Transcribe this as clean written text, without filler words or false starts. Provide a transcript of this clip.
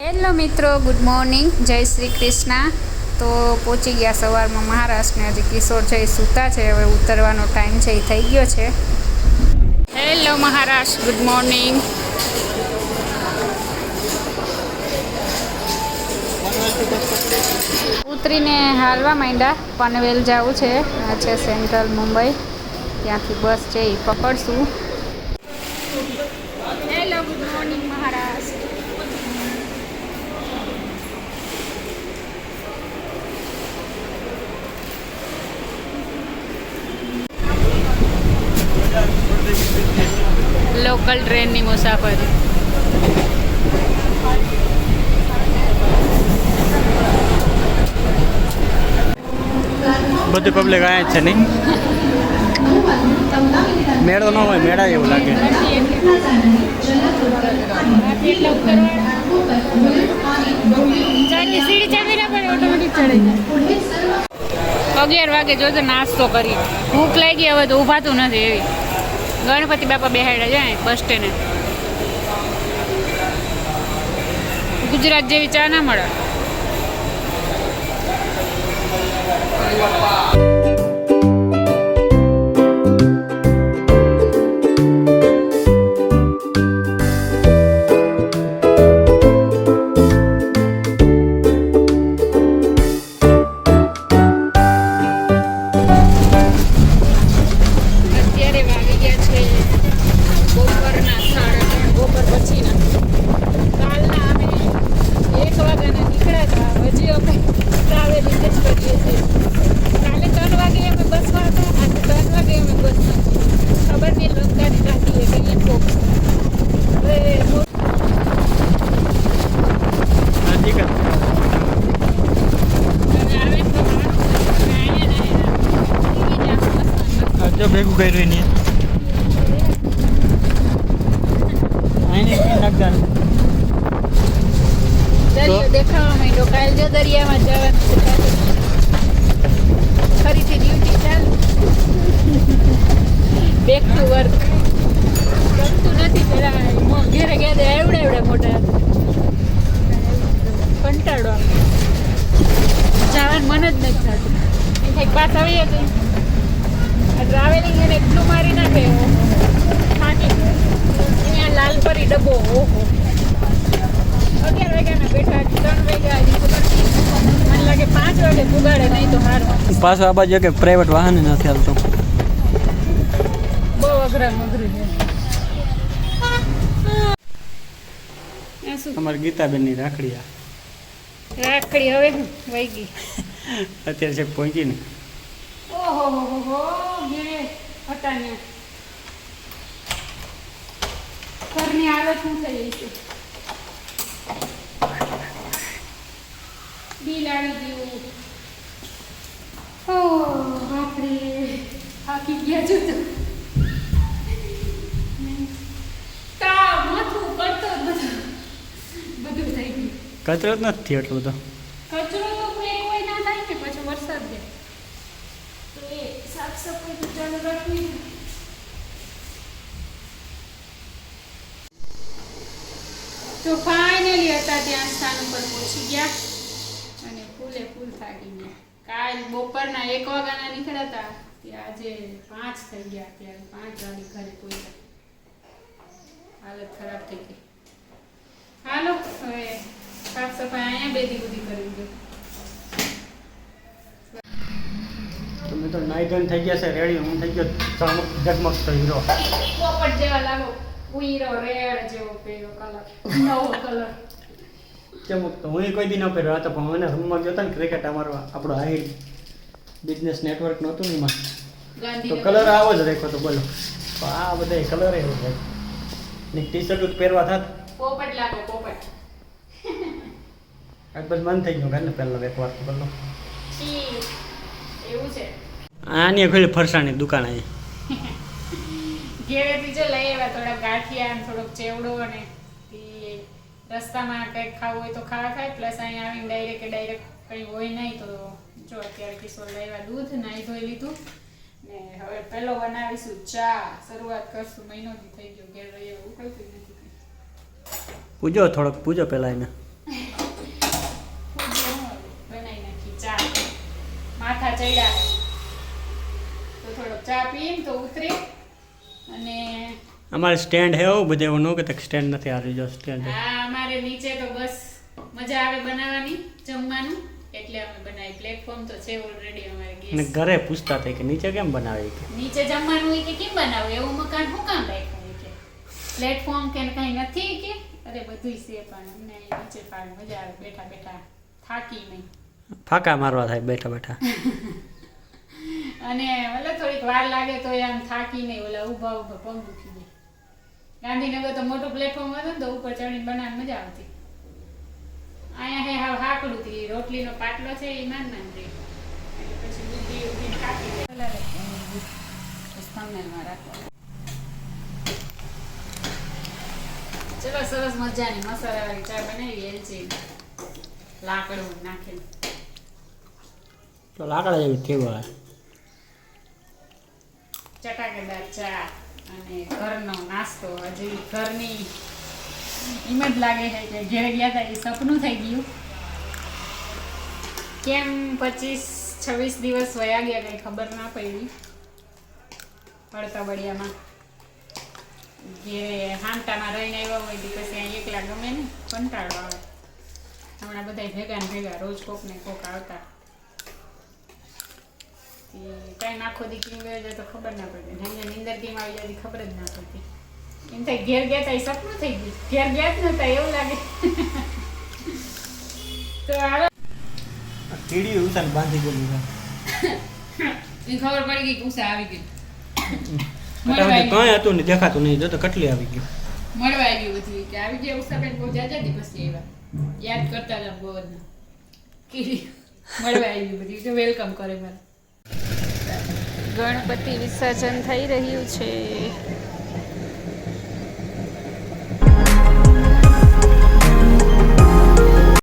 Hello મિત્રો, good morning, જય શ્રી કૃષ્ણ. તો પહોંચી ગયા સવારમાં મહારાષ્ટ્રને. હજી કિશોર છે એ સૂતા છે, હવે ઉતરવાનો ટાઈમ છે એ થઈ ગયો છે. Hello Maharashtra, good morning. ઉતરીને હાલવા માંડ્યા. પનવેલ જવું છે, આ છે સેન્ટ્રલ મુંબઈ, ત્યાંથી બસ છે એ પકડશું. Hello, good morning Maharashtra. Local ટ્રેનની મુસાફરી. બધી પબ્લિક આયા છે નહીં, મેળો ન હોય, મેળા એવું લાગે. સીડી ચડીને પણ ઓટોમેટિક ચડી જાય. 11 વાગે જોજો નાસ્તો કરી. ભૂખ લાગી, હવે તો ઊભાતું નથી એવી. ગણપતિ બાપા બેહાડ્યા જાય બસ સ્ટેન્ડે. ગુજરાત જેવી ચા ના મળે. ભેગું કર્યું નહીં દરિયો દેખાવા માંડ્યો. કાલ જો દરિયામાં જવાનું ફરીથી ડ્યુટી ચાલુ. Back to work. ગમતું નથી. પેલા ઘેરે ગયા એવડે મોટા કંટાળો જવાનું મન જ નથી થતું. કંઈક પાસ આવી હતી. ટ્રાવેલિંગ એને એટલું મારી નાખે. થાકી અહીંયા લાલપરી ડબ્બો. ઓહો, 11 વાગ્યાના બેઠા, 3 વાગ્યા હજી ખબર નહીં. મને લાગે 5 વાગે પુગાડે, નહીં તો હારવા. પાછો આ બાજુ કે પ્રાઇવેટ વાહન નથી હાલતું. બહુ અઘરું છે. અમારી ગીતાબેનની રાખડી હવે વહી ગઈ. અત્યારે છે પહોંચી ને. ઓહો હો ઘેરે હતા ને. ઘરની હાલત શું થઈ ગઈ છે. બિલ આવી ગયું. ઓ બાપરે, થાકી ગયા છો તો. માથું કરતો બધું થઈ ગયું. કચરો જ નથી એટલો બધો. કચરો તો કોઈ ના થાય ને, પછી વરસાદ જાય તો એ સાફ સફાઈ તો ચાલુ રાખવી. તો ફાઇનલી હતા ત્યાં સ્થાન ઉપર પહોંચી ગયા અને ફૂલે ફૂલ થાકી ગયા. કાલ બપોરના 1 વાગ્યાના નીકળ્યા હતા, ત્યાં આજે 5 થઈ ગયા. ત્યારે 5 વાગે ઘરે પહોંચ્યા. હાલત ખરાબ થઈ ગઈ. હાલો હવે સાફ સફાઈ અહીંયા બેદી બધી કરી દો. તમે તો નાઈ ધોઈને થઈ ગયા છે રેડી. હું થઈ ગયો ઝગમગ તો હીરો. પોપટ જેવા લાગો. હીરો રેડ જેવો પહેર્યો કલર, નવો કલર. ચમક તો હું કોઈ દી ન પહેર્યો હતો, પણ મને રમવા ગયો હતો ને ક્રિકેટ. અમારો આપણો હાઈ બિઝનેસ નેટવર્ક નહોતું ને એમાં, તો કલર આવો જ રાખ્યો હતો. બોલો, તો આ બધા કલર એવો થાય ને. ટી શર્ટ પહેરવા થાત પોપટ લાગો, પોપટ. આજ બસ મન થઈ ગયું ઘરને પહેલા એક વાર તો બોલો. એવું છે. આની ખોલી ફરસાણની દુકાન આવી. ઘેરેથી જો લઈ આવ્યા થોડા ગાંઠિયા અને થોડોક ચેવડો, અને રસ્તામાં કંઈક ખાવું હોય તો ખાવા ખાય. પ્લસ અહીંયા આવીને ડાયરેક્ટ કંઈ હોય નહીં તો જો અત્યારે કિશોર લઈ આવ્યા દૂધ, નાહી ધોઈ લીધું ને હવે પેલો બનાવીશું ચા. શરૂઆત કરશું. મહિનોથી થઈ ગયો ઘેર રહી, ઉકળતું નથી. પૂજો થોડોક પૂજો પેલા એને. માથા ચડ્યા છે. તો થોડોક ચા પીએ તો ઉતરે. અને અમારે સ્ટેન્ડ હે એવું બધે, એવું ન કે સ્ટેન્ડ નથી આવી જો સ્ટેન્ડ. હા, અમારે નીચે તો બસ મજા આવે બનાવવાની જમવાનું, એટલે અમે બનાવી. પ્લેટફોર્મ તો છે ઓલરેડી અમારે ગેસ. અને ઘરે પૂછતા હતા કે નીચે કેમ બનાવે કે નીચે જમવાનું હોય કે કેમ બનાવે, એવું મકાન શું કામ રાખ્યું કે પ્લેટફોર્મ કે કઈ નથી કે અરે બધુંય છે, પણ અમને નીચે ફાવે, મજા આવે બેઠા બેઠા, થાકી નહીં. ફાંકા મારવા થાય બેઠા બેઠા. અને ઓલા થોડીક વાર લાગે તો આમ થાકી નહીં, ઓલા ઊભા ઊભા પગ દુખી જાય. ગાંધીનગર તો મોટું પ્લેટફોર્મ હતું ને તો ઉપર ચડીને બનાવવાની મજા આવતી. અહીંયા હે હાવ હાકડું હતી, રોટલીનો પાટલો છે એ માન રહી, એટલે પછી બુદ્ધિ ઊભી થાકી જાય. ચલો, સરસ મજાની મસાલાવાળી ચા બનાવી, એલચી લાકડું નાખીને. તો લાકડા જેવી કેવું આવે. ચટાકેદાર ચા અને ઘરનો નાસ્તો. હજી ઘરની એમ જ લાગે છે કે ઘેર ગયા હતા એ સપનું થઈ ગયું. કેમ 25-26 દિવસ વયા ગયા કંઈ ખબર ના પડી. પડતા બળિયામાં ઘેરે હાંટામાં રહીને આવ્યા હોય તો પછી અહીં એકલા ગમે ને, કંટાળો આવે. હમણાં બધા ભેગા ને ભેગા રોજ કોક ને કોક આવતા, કઈ આખો દી કેમ ગયો જાય તો ખબર ના પડતી. નીંદર કેમ આવી જાય ખબર જ ના પડતી. એમ થાય ઘેર ગયા તા એ સપનું થઈ ગયું, ઘેર ગયા જ નતા એવું લાગે. તો હાલો, કીડી ઉતાન બાંધી ગયેલી છે. એ ખબર પડી ગઈ કે ઉષા આવી ગઈ. કઈ હતું ને દેખાતું નહીં, જો તો કેટલી આવી ગયું. મળવા આવી બધી કે આવી ગયા ઉષાબેન બહુ જાજા દિવસ એવા યાદ કરતા હતા બહુ જ કીડી મળવા આવી બધી તો વેલકમ કરે મારે. ગણપતિ વિસર્જન થઈ રહ્યું છે.